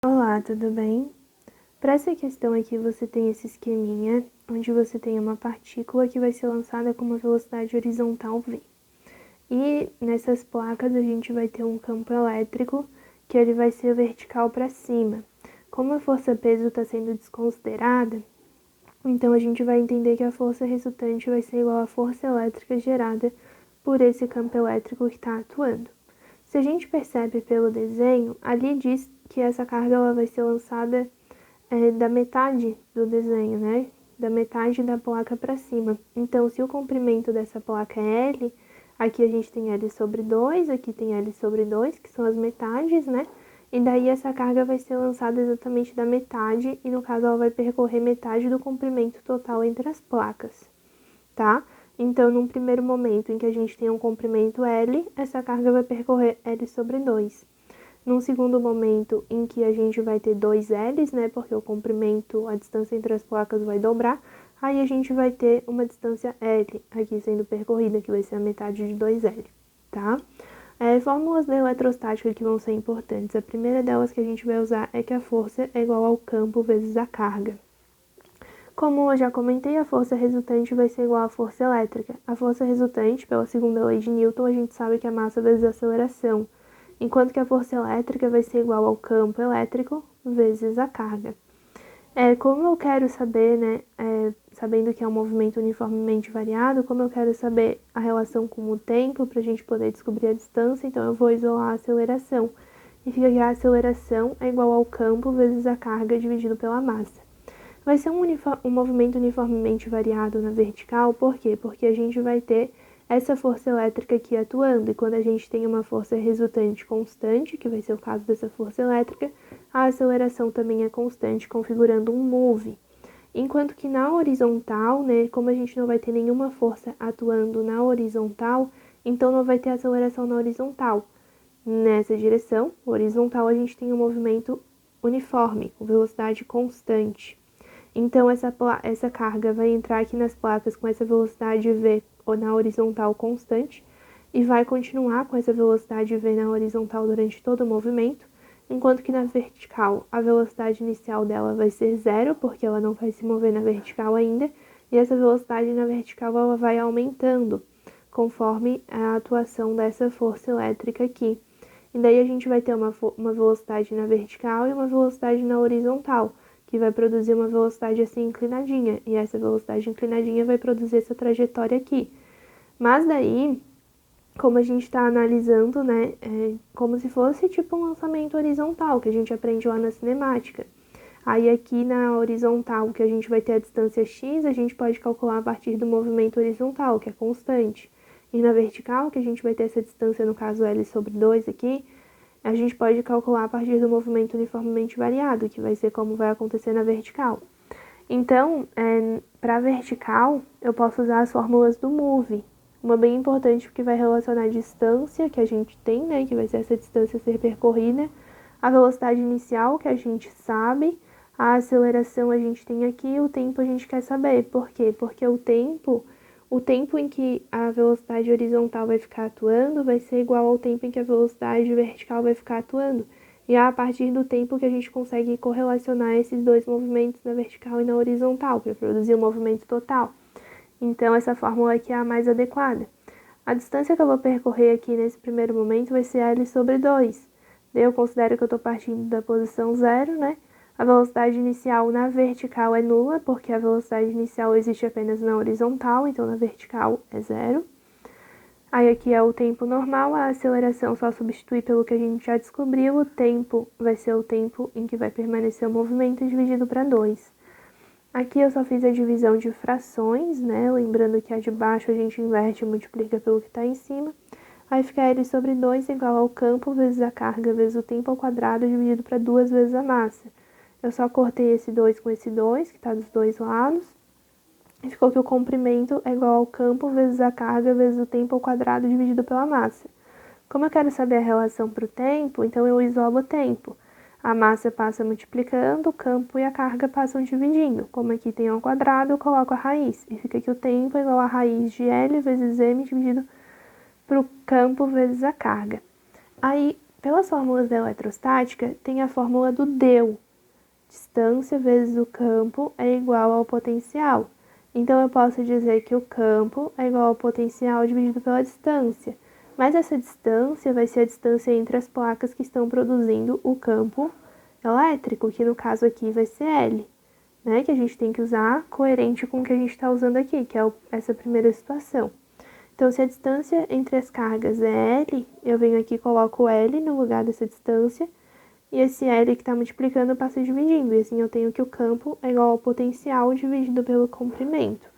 Olá, tudo bem? Para essa questão aqui, você tem esse esqueminha, onde você tem uma partícula que vai ser lançada com uma velocidade horizontal v. E nessas placas a gente vai ter um campo elétrico, que ele vai ser vertical para cima. Como a força-peso está sendo desconsiderada, então a gente vai entender que a força resultante vai ser igual à força elétrica gerada por esse campo elétrico que está atuando. Se a gente percebe pelo desenho, ali diz que essa carga ela vai ser lançada da metade do desenho, né? Da metade da placa para cima. Então, se o comprimento dessa placa é L, aqui a gente tem L sobre 2, aqui tem L sobre 2, que são as metades, né? E daí essa carga vai ser lançada exatamente da metade, e no caso ela vai percorrer metade do comprimento total entre as placas, tá? Então, num primeiro momento em que a gente tem um comprimento L, essa carga vai percorrer L sobre 2. Num segundo momento em que a gente vai ter dois L's, né, porque o comprimento, a distância entre as placas vai dobrar, aí a gente vai ter uma distância L aqui sendo percorrida, que vai ser a metade de 2L, tá? Fórmulas da eletrostática que vão ser importantes. A primeira delas que a gente vai usar é que a força é igual ao campo vezes a carga. Como eu já comentei, a força resultante vai ser igual à força elétrica. A força resultante, pela segunda lei de Newton, a gente sabe que é massa vezes aceleração, enquanto que a força elétrica vai ser igual ao campo elétrico vezes a carga. Como eu quero saber, né, sabendo que é um movimento uniformemente variado, como eu quero saber a relação com o tempo para a gente poder descobrir a distância, então eu vou isolar a aceleração. E fica que a aceleração é igual ao campo vezes a carga dividido pela massa. Vai ser um movimento uniformemente variado na vertical, por quê? Porque a gente vai ter essa força elétrica aqui atuando, e quando a gente tem uma força resultante constante, que vai ser o caso dessa força elétrica, a aceleração também é constante, configurando um move. Enquanto que na horizontal, né, como a gente não vai ter nenhuma força atuando na horizontal, então não vai ter aceleração na horizontal. Nessa direção, horizontal, a gente tem um movimento uniforme, com velocidade constante. Então, essa carga vai entrar aqui nas placas com essa velocidade v na horizontal constante e vai continuar com essa velocidade v na horizontal durante todo o movimento, enquanto que na vertical a velocidade inicial dela vai ser zero, porque ela não vai se mover na vertical ainda, e essa velocidade na vertical ela vai aumentando conforme a atuação dessa força elétrica aqui. E daí a gente vai ter uma velocidade na vertical e uma velocidade na horizontal, que vai produzir uma velocidade assim inclinadinha, e essa velocidade inclinadinha vai produzir essa trajetória aqui. Mas daí, como a gente está analisando, né, como se fosse tipo um lançamento horizontal, que a gente aprende lá na cinemática. Aí aqui na horizontal, que a gente vai ter a distância x, a gente pode calcular a partir do movimento horizontal, que é constante. E na vertical, que a gente vai ter essa distância, no caso L sobre 2 aqui, a gente pode calcular a partir do movimento uniformemente variado, que vai ser como vai acontecer na vertical. Então, para a vertical, eu posso usar as fórmulas do move. Uma bem importante porque vai relacionar a distância que a gente tem, né, que vai ser essa distância a ser percorrida, a velocidade inicial que a gente sabe, a aceleração a gente tem aqui, o tempo a gente quer saber. Por quê? Porque o tempo em que a velocidade horizontal vai ficar atuando vai ser igual ao tempo em que a velocidade vertical vai ficar atuando. E é a partir do tempo que a gente consegue correlacionar esses dois movimentos na vertical e na horizontal, para produzir o movimento total. Então, essa fórmula aqui é a mais adequada. A distância que eu vou percorrer aqui nesse primeiro momento vai ser L sobre 2. Daí eu considero que eu estou partindo da posição zero, né? A velocidade inicial na vertical é nula, porque a velocidade inicial existe apenas na horizontal, então na vertical é zero. Aí aqui é o tempo normal, a aceleração só substitui pelo que a gente já descobriu, o tempo vai ser o tempo em que vai permanecer o movimento dividido para 2. Aqui eu só fiz a divisão de frações, né? Lembrando que a de baixo a gente inverte e multiplica pelo que está em cima. Aí fica L sobre 2 igual ao campo vezes a carga vezes o tempo ao quadrado dividido para 2 vezes a massa. Eu só cortei esse 2 com esse 2, que está dos dois lados. E ficou que o comprimento é igual ao campo vezes a carga vezes o tempo ao quadrado dividido pela massa. Como eu quero saber a relação para o tempo, então eu isolo o tempo. A massa passa multiplicando, o campo e a carga passam dividindo. Como aqui tem ao quadrado, eu coloco a raiz. E fica que o tempo é igual a raiz de L vezes M dividido para o campo vezes a carga. Aí, Pelas fórmulas da eletrostática, tem a fórmula do deu. Distância vezes o campo é igual ao potencial. Então, eu posso dizer que o campo é igual ao potencial dividido pela distância. Mas essa distância vai ser a distância entre as placas que estão produzindo o campo elétrico, que no caso aqui vai ser L, né? Que a gente tem que usar coerente com o que a gente está usando aqui, que é essa primeira situação. Então, se a distância entre as cargas é L, eu venho aqui e coloco L no lugar dessa distância, e esse L que está multiplicando passa dividindo, e assim eu tenho que o campo é igual ao potencial dividido pelo comprimento.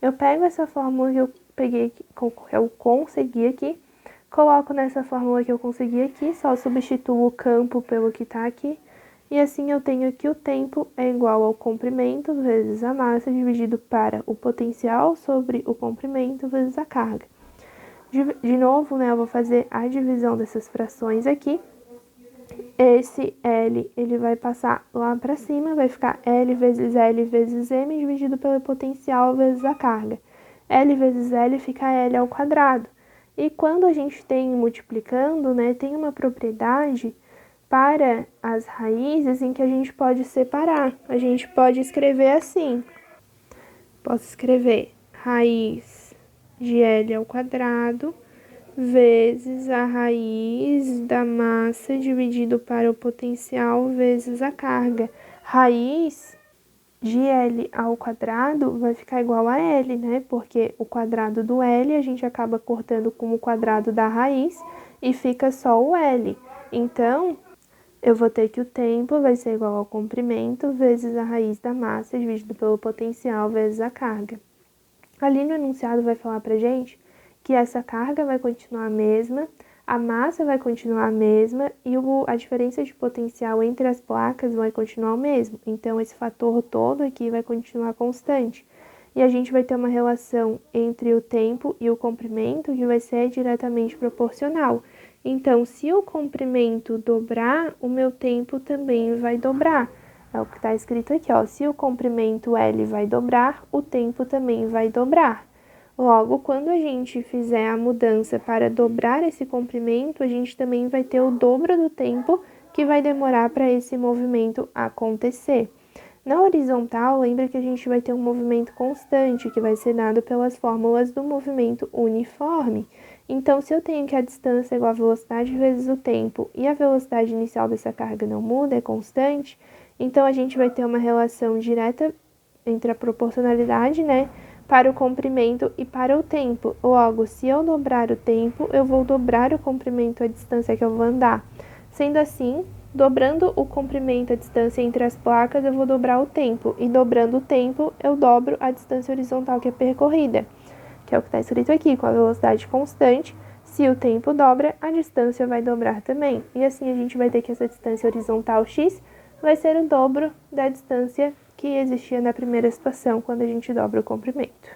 Eu pego essa fórmula que eu peguei, que eu consegui aqui, coloco nessa fórmula que eu consegui aqui, só substituo o campo pelo que está aqui, e assim eu tenho que o tempo é igual ao comprimento vezes a massa dividido para o potencial sobre o comprimento vezes a carga. De novo, né, eu vou fazer a divisão dessas frações aqui. Esse L, ele vai passar lá para cima, vai ficar L vezes M dividido pelo potencial vezes a carga. L vezes L fica L ao quadrado. E quando a gente tem multiplicando, né, tem uma propriedade para as raízes em que a gente pode separar. A gente pode escrever assim. Posso escrever raiz de L ao quadrado vezes a raiz da massa dividido para o potencial vezes a carga. Raiz de L ao quadrado vai ficar igual a L, né? Porque o quadrado do L a gente acaba cortando com o quadrado da raiz e fica só o L. Então, eu vou ter que o tempo vai ser igual ao comprimento vezes a raiz da massa dividido pelo potencial vezes a carga. Ali no enunciado vai falar pra gente que essa carga vai continuar a mesma, a massa vai continuar a mesma e a diferença de potencial entre as placas vai continuar o mesmo. Então, esse fator todo aqui vai continuar constante. E a gente vai ter uma relação entre o tempo e o comprimento que vai ser diretamente proporcional. Então, se o comprimento dobrar, o meu tempo também vai dobrar. É o que está escrito aqui, ó. Se o comprimento L vai dobrar, o tempo também vai dobrar. Logo, quando a gente fizer a mudança para dobrar esse comprimento, a gente também vai ter o dobro do tempo que vai demorar para esse movimento acontecer. Na horizontal, lembra que a gente vai ter um movimento constante, que vai ser dado pelas fórmulas do movimento uniforme. Então, se eu tenho que a distância é igual a velocidade vezes o tempo e a velocidade inicial dessa carga não muda, é constante, então a gente vai ter uma relação direta entre a proporcionalidade, né, para o comprimento e para o tempo. Logo, se eu dobrar o tempo, eu vou dobrar o comprimento, a distância que eu vou andar. Sendo assim, dobrando o comprimento, a distância entre as placas, eu vou dobrar o tempo. E dobrando o tempo, eu dobro a distância horizontal que é percorrida, que é o que está escrito aqui, com a velocidade constante. Se o tempo dobra, a distância vai dobrar também. E assim a gente vai ter que essa distância horizontal x vai ser o dobro da distância que existia na primeira situação, quando a gente dobra o comprimento.